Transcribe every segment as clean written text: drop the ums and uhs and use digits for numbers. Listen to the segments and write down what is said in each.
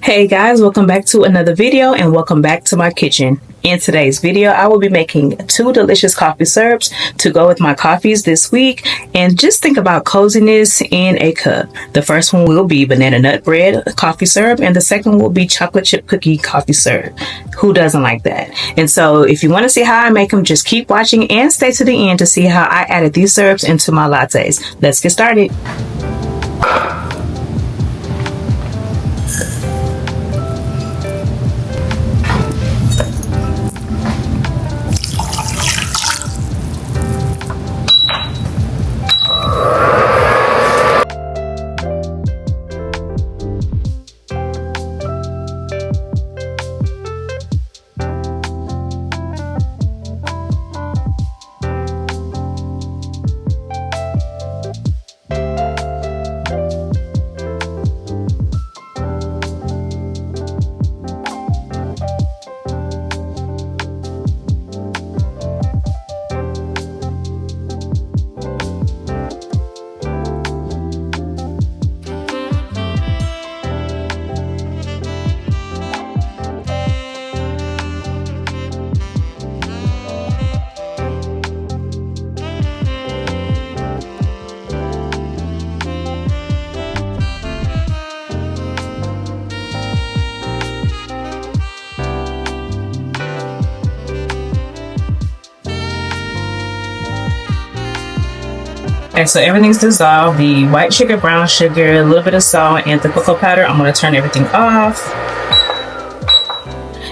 Hey guys, welcome back to another video and welcome back to my kitchen. In today's video, I will be making 2 delicious coffee syrups to go with my coffees this week, and just think about coziness in a cup. The first one will be banana nut bread coffee syrup, and the second will be chocolate chip cookie coffee syrup. Who doesn't like that? And so if you want to see how I make them, just keep watching and stay to the end to see how I added these syrups into my lattes. Let's get started. Okay, so everything's dissolved. The white sugar, brown sugar, a little bit of salt, and the cocoa powder. I'm going to turn everything off.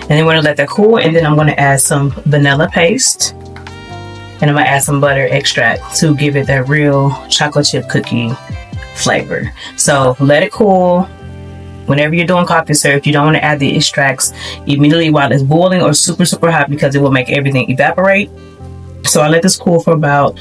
And then we're going to let that cool, and then I'm going to add some vanilla paste. And I'm going to add some butter extract to give it that real chocolate chip cookie flavor. So let it cool. Whenever you're doing coffee syrup, you don't want to add the extracts immediately while it's boiling or super hot, because it will make everything evaporate. So I let this cool for about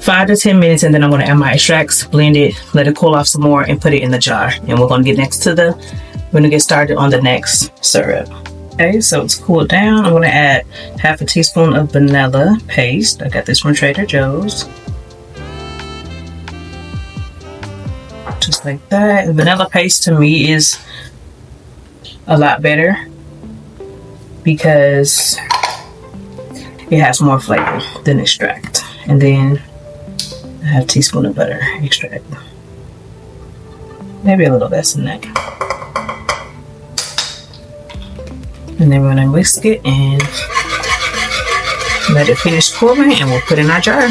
5 to 10 minutes, and then I'm going to add my extracts, blend it, let it cool off some more, and put it in the jar. And we're going to get started on the next syrup. Okay, so it's cooled down. I'm going to add half a teaspoon of vanilla paste. I got this from Trader Joe's. Just like that. And vanilla paste to me is a lot better because it has more flavor than extract. And then I have a teaspoon of butter extract. Maybe a little less than that. And then we're going to whisk it and let it finish cooling, and we'll put it in our jar.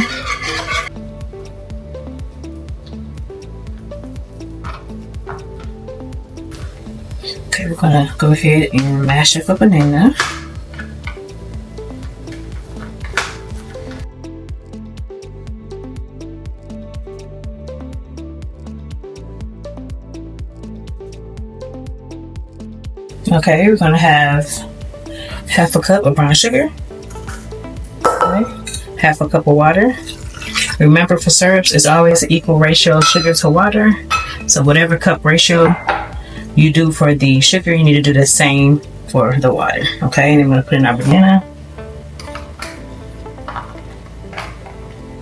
Okay, we're going to go ahead and mash up a banana. Okay, we're going to have half a cup of brown sugar, okay, half a cup of water. Remember, for syrups, it's always an equal ratio of sugar to water. So whatever cup ratio you do for the sugar, you need to do the same for the water. Okay, and then we're going to put in our banana.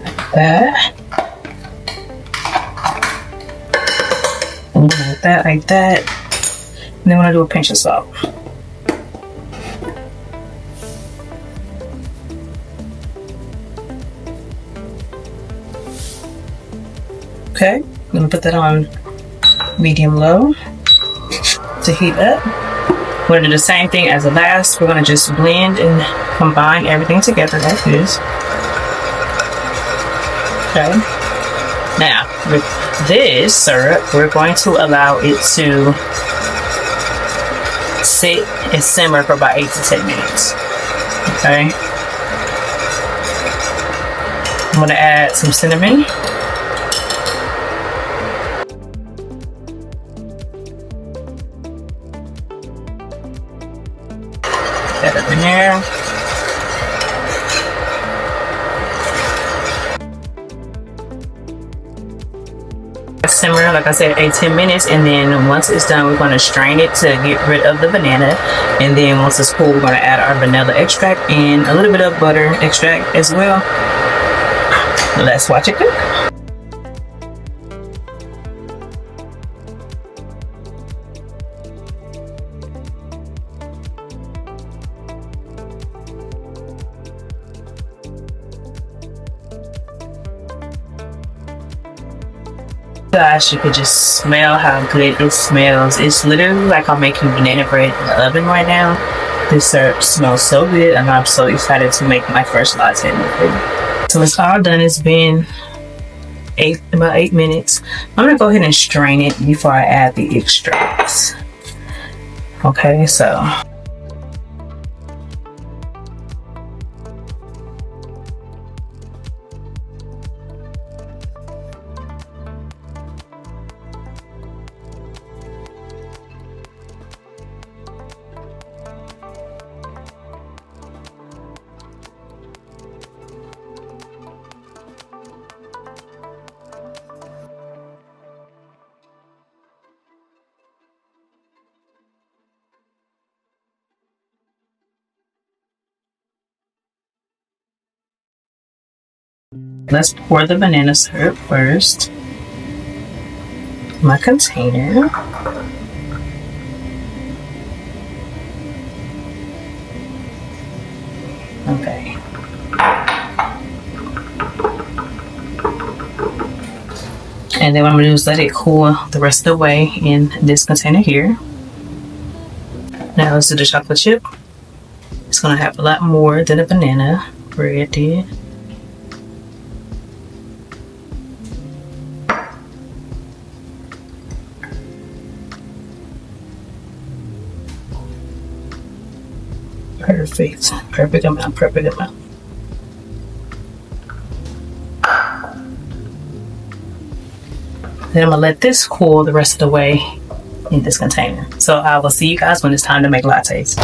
Like that. And like that, like that. And then we're going to do a pinch of salt. Okay, I'm going to put that on medium-low to heat up. We're going to do the same thing as the last. We're going to just blend and combine everything together like this. Okay. Now, with this syrup, we're going to allow it to sit and simmer for about 8 to 10 minutes. Okay. I'm going to add some cinnamon. Add it in there. Simmer, like I said, 8-10 minutes, and then once it's done, we're going to strain it to get rid of the banana. And then once it's cool, we're going to add our vanilla extract and a little bit of butter extract as well. Let's watch it cook. gosh, you could just smell how good it smells. It's literally like I'm making banana bread in the oven right now. This syrup smells so good, and I'm so excited to make my first latte. So it's all done. It's been about 8 minutes. I'm gonna go ahead and strain it before I add the extracts. Okay, so let's pour the banana syrup first. My container. Okay. And then what I'm gonna do is let it cool the rest of the way in this container here. Now let's do the chocolate chip. It's gonna have a lot more than a banana bread did. Perfect. Perfect amount. Perfect amount. Then I'm gonna let this cool the rest of the way in this container. So I will see you guys when it's time to make lattes.